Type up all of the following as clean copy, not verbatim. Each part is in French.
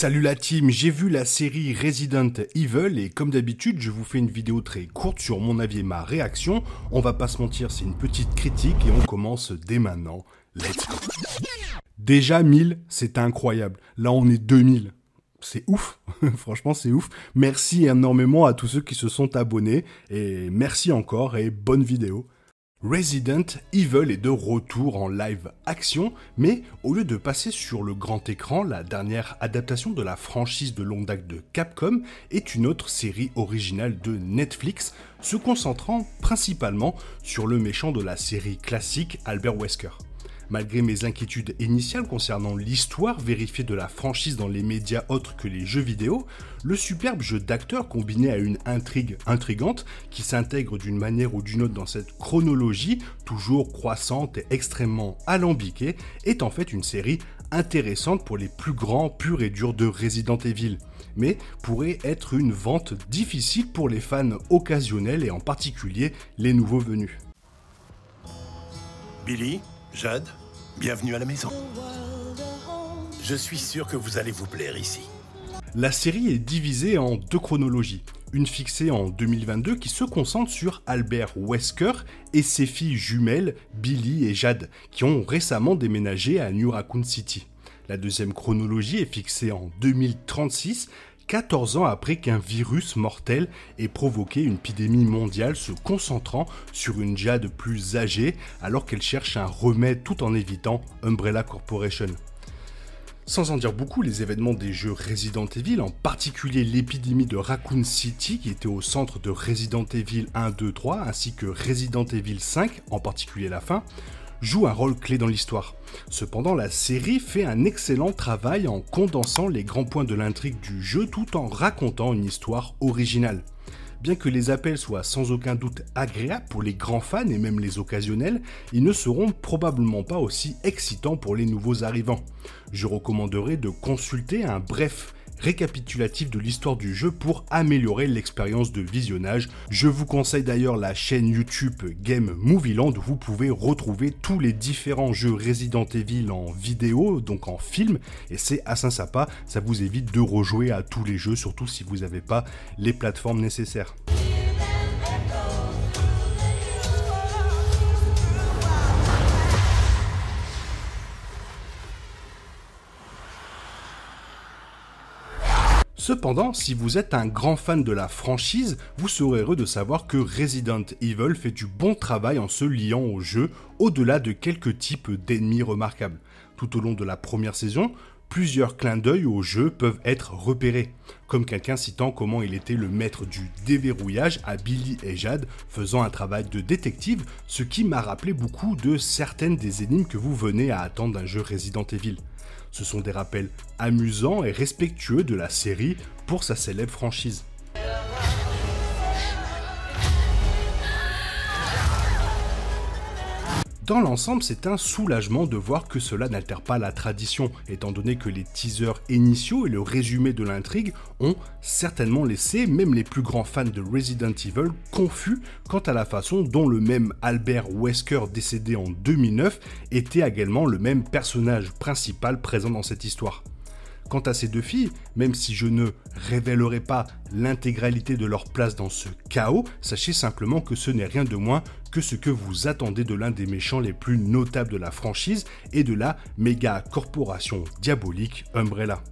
Salut la team, j'ai vu la série Resident Evil et comme d'habitude je vous fais une vidéo très courte sur mon avis et ma réaction. On va pas se mentir, c'est une petite critique et on commence dès maintenant. Let's go. Déjà 1000, c'est incroyable. Là on est 2000. C'est ouf, franchement c'est ouf. Merci énormément à tous ceux qui se sont abonnés et merci encore et bonne vidéo. Resident Evil est de retour en live action, mais au lieu de passer sur le grand écran, la dernière adaptation de la franchise de longue date de Capcom est une autre série originale de Netflix, se concentrant principalement sur le méchant de la série classique Albert Wesker. Malgré mes inquiétudes initiales concernant l'histoire vérifiée de la franchise dans les médias autres que les jeux vidéo, le superbe jeu d'acteur combiné à une intrigue intrigante qui s'intègre d'une manière ou d'une autre dans cette chronologie toujours croissante et extrêmement alambiquée est en fait une série intéressante pour les plus grands purs et durs de Resident Evil, mais pourrait être une vente difficile pour les fans occasionnels et en particulier les nouveaux venus. Billy, Jade, bienvenue à la maison. Je suis sûr que vous allez vous plaire ici. La série est divisée en deux chronologies. Une fixée en 2022 qui se concentre sur Albert Wesker et ses filles jumelles Billy et Jade, qui ont récemment déménagé à New Raccoon City. La deuxième chronologie est fixée en 2036, 14 ans après qu'un virus mortel ait provoqué une épidémie mondiale se concentrant sur une Jade plus âgée alors qu'elle cherche un remède tout en évitant Umbrella Corporation. Sans en dire beaucoup, les événements des jeux Resident Evil, en particulier l'épidémie de Raccoon City qui était au centre de Resident Evil 1, 2, 3 ainsi que Resident Evil 5, en particulier la fin, joue un rôle clé dans l'histoire. Cependant, la série fait un excellent travail en condensant les grands points de l'intrigue du jeu tout en racontant une histoire originale. Bien que les appels soient sans aucun doute agréables pour les grands fans et même les occasionnels, ils ne seront probablement pas aussi excitants pour les nouveaux arrivants. Je recommanderais de consulter un bref récapitulatif de l'histoire du jeu pour améliorer l'expérience de visionnage. Je vous conseille d'ailleurs la chaîne YouTube Game Movie Land où vous pouvez retrouver tous les différents jeux Resident Evil en vidéo, donc en film, et c'est assez sympa, ça vous évite de rejouer à tous les jeux, surtout si vous n'avez pas les plateformes nécessaires. Cependant, si vous êtes un grand fan de la franchise, vous serez heureux de savoir que Resident Evil fait du bon travail en se liant au jeu, au-delà de quelques types d'ennemis remarquables. Tout au long de la première saison, plusieurs clins d'œil au jeu peuvent être repérés, comme quelqu'un citant comment il était le maître du déverrouillage à Billy et Jade, faisant un travail de détective, ce qui m'a rappelé beaucoup de certaines des énigmes que vous venez à attendre d'un jeu Resident Evil. Ce sont des rappels amusants et respectueux de la série pour sa célèbre franchise. Dans l'ensemble, c'est un soulagement de voir que cela n'altère pas la tradition, étant donné que les teasers initiaux et le résumé de l'intrigue ont certainement laissé même les plus grands fans de Resident Evil confus quant à la façon dont le même Albert Wesker décédé en 2009 était également le même personnage principal présent dans cette histoire. Quant à ces deux filles, même si je ne révélerai pas l'intégralité de leur place dans ce chaos, sachez simplement que ce n'est rien de moins que ce que vous attendez de l'un des méchants les plus notables de la franchise et de la méga corporation diabolique Umbrella.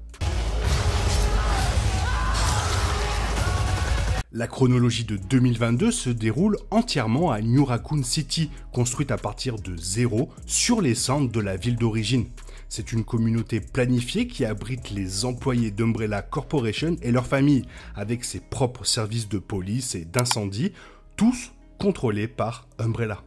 La chronologie de 2022 se déroule entièrement à New Raccoon City, construite à partir de zéro sur les cendres de la ville d'origine. C'est une communauté planifiée qui abrite les employés d'Umbrella Corporation et leurs familles, avec ses propres services de police et d'incendie, tous contrôlés par Umbrella.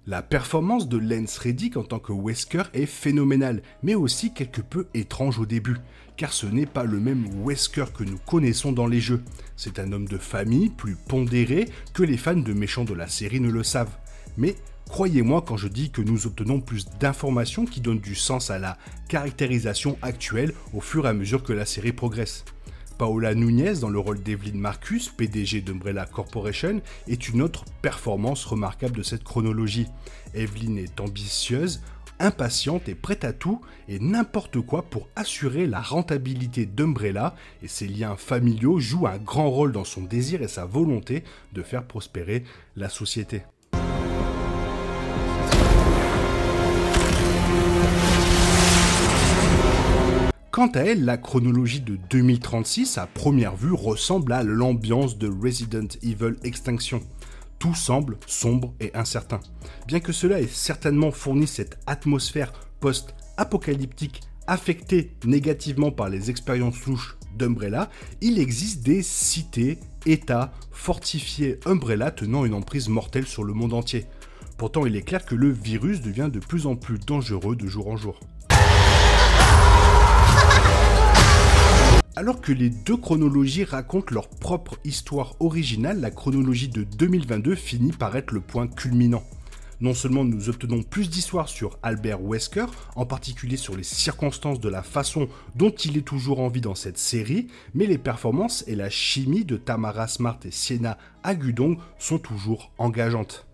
La performance de Lance Reddick en tant que Wesker est phénoménale, mais aussi quelque peu étrange au début, car ce n'est pas le même Wesker que nous connaissons dans les jeux. C'est un homme de famille plus pondéré que les fans de méchants de la série ne le savent. Mais croyez-moi quand je dis que nous obtenons plus d'informations qui donnent du sens à la caractérisation actuelle au fur et à mesure que la série progresse. Paola Núñez, dans le rôle d'Evelyn Marcus, PDG d'Umbrella Corporation, est une autre performance remarquable de cette chronologie. Evelyn est ambitieuse, impatiente et prête à tout et n'importe quoi pour assurer la rentabilité d'Umbrella, et ses liens familiaux jouent un grand rôle dans son désir et sa volonté de faire prospérer la société. Quant à elle, la chronologie de 2036, à première vue, ressemble à l'ambiance de Resident Evil Extinction. Tout semble sombre et incertain. Bien que cela ait certainement fourni cette atmosphère post-apocalyptique affectée négativement par les expériences louches d'Umbrella, il existe des cités, États, fortifiés Umbrella tenant une emprise mortelle sur le monde entier. Pourtant, il est clair que le virus devient de plus en plus dangereux de jour en jour. Alors que les deux chronologies racontent leur propre histoire originale, la chronologie de 2022 finit par être le point culminant. Non seulement nous obtenons plus d'histoires sur Albert Wesker, en particulier sur les circonstances de la façon dont il est toujours en vie dans cette série, mais les performances et la chimie de Tamara Smart et Sienna Agudong sont toujours engageantes.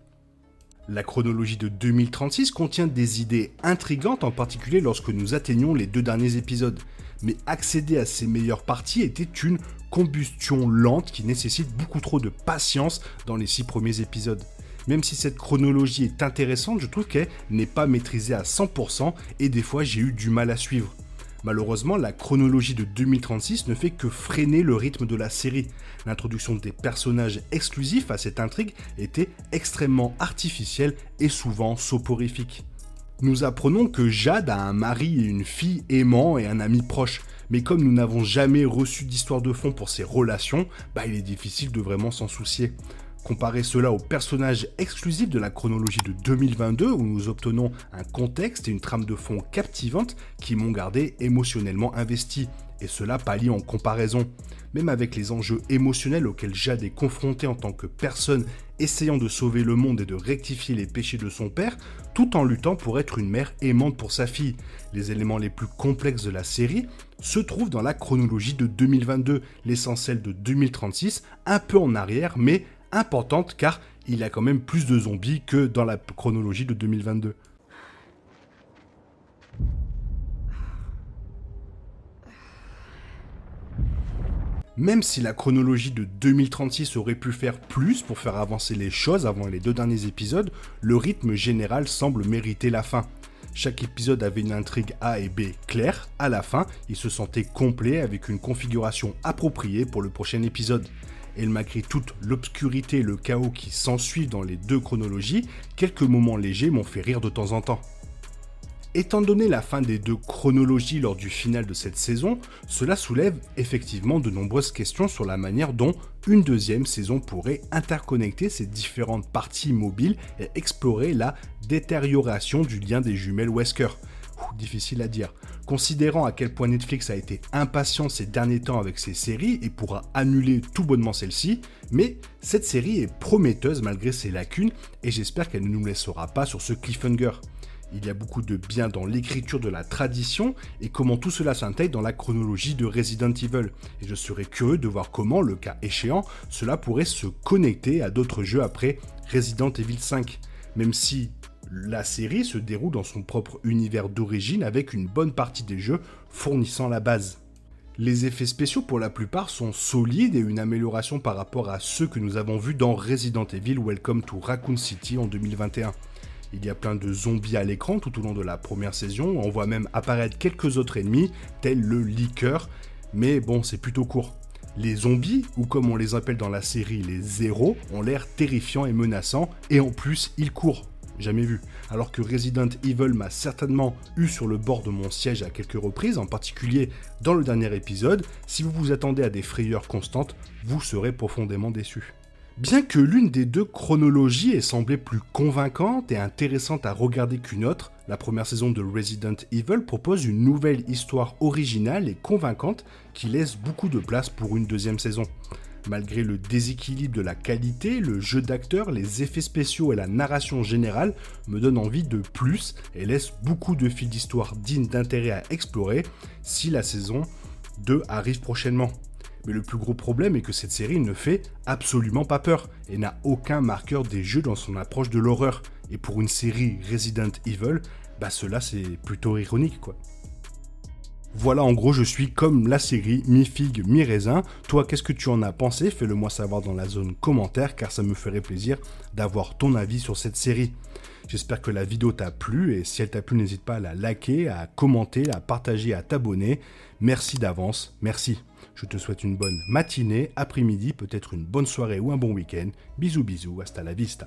La chronologie de 2036 contient des idées intrigantes, en particulier lorsque nous atteignons les 2 derniers épisodes. Mais accéder à ces meilleures parties était une combustion lente qui nécessite beaucoup trop de patience dans les 6 premiers épisodes. Même si cette chronologie est intéressante, je trouve qu'elle n'est pas maîtrisée à 100% et des fois j'ai eu du mal à suivre. Malheureusement, la chronologie de 2036 ne fait que freiner le rythme de la série. L'introduction des personnages exclusifs à cette intrigue était extrêmement artificielle et souvent soporifique. Nous apprenons que Jade a un mari et une fille aimants et un ami proche, mais comme nous n'avons jamais reçu d'histoire de fond pour ces relations, il est difficile de vraiment s'en soucier. Comparez cela aux personnages exclusifs de la chronologie de 2022 où nous obtenons un contexte et une trame de fond captivante qui m'ont gardé émotionnellement investi, et cela pallie en comparaison. Même avec les enjeux émotionnels auxquels Jade est confrontée en tant que personne essayant de sauver le monde et de rectifier les péchés de son père, tout en luttant pour être une mère aimante pour sa fille. Les éléments les plus complexes de la série se trouvent dans la chronologie de 2022, l'essentiel de 2036, un peu en arrière, mais importante car il y a quand même plus de zombies que dans la chronologie de 2022. Même si la chronologie de 2036 aurait pu faire plus pour faire avancer les choses avant les 2 derniers épisodes, le rythme général semble mériter la fin. Chaque épisode avait une intrigue A et B claire, à la fin, il se sentait complet avec une configuration appropriée pour le prochain épisode. Et malgré toute l'obscurité et le chaos qui s'ensuivent dans les 2 chronologies, quelques moments légers m'ont fait rire de temps en temps. Étant donné la fin des 2 chronologies lors du final de cette saison, cela soulève effectivement de nombreuses questions sur la manière dont une 2e saison pourrait interconnecter ces différentes parties mobiles et explorer la détérioration du lien des jumelles Wesker. Difficile à dire. Considérant à quel point Netflix a été impatient ces derniers temps avec ses séries et pourra annuler tout bonnement celle-ci, mais cette série est prometteuse malgré ses lacunes et j'espère qu'elle ne nous laissera pas sur ce cliffhanger. Il y a beaucoup de bien dans l'écriture de la tradition et comment tout cela s'intègre dans la chronologie de Resident Evil. Et je serais curieux de voir comment, le cas échéant, cela pourrait se connecter à d'autres jeux après Resident Evil 5. Même si la série se déroule dans son propre univers d'origine avec une bonne partie des jeux fournissant la base. Les effets spéciaux pour la plupart sont solides et une amélioration par rapport à ceux que nous avons vus dans Resident Evil Welcome to Raccoon City en 2021. Il y a plein de zombies à l'écran tout au long de la première saison, on voit même apparaître quelques autres ennemis, tels le Licker, mais bon, c'est plutôt court. Les zombies, ou comme on les appelle dans la série les zéros, ont l'air terrifiants et menaçants, et en plus, ils courent. Jamais vu. Alors que Resident Evil m'a certainement eu sur le bord de mon siège à quelques reprises, en particulier dans le dernier épisode, si vous vous attendez à des frayeurs constantes, vous serez profondément déçus. Bien que l'une des 2 chronologies ait semblé plus convaincante et intéressante à regarder qu'une autre, la première saison de Resident Evil propose une nouvelle histoire originale et convaincante qui laisse beaucoup de place pour une 2e saison. Malgré le déséquilibre de la qualité, le jeu d'acteurs, les effets spéciaux et la narration générale me donnent envie de plus et laissent beaucoup de fils d'histoire dignes d'intérêt à explorer si la saison 2 arrive prochainement. Mais le plus gros problème est que cette série ne fait absolument pas peur et n'a aucun marqueur des jeux dans son approche de l'horreur. Et pour une série Resident Evil, bah cela c'est plutôt ironique quoi. Voilà, en gros, je suis comme la série, mi-figue, mi-raisin. Toi, qu'est-ce que tu en as pensé? Fais-le moi savoir dans la zone commentaire, car ça me ferait plaisir d'avoir ton avis sur cette série. J'espère que la vidéo t'a plu, et si elle t'a plu, n'hésite pas à la liker, à commenter, à partager, à t'abonner. Merci d'avance, merci. Je te souhaite une bonne matinée, après-midi, peut-être une bonne soirée ou un bon week-end. Bisous bisous, hasta la vista.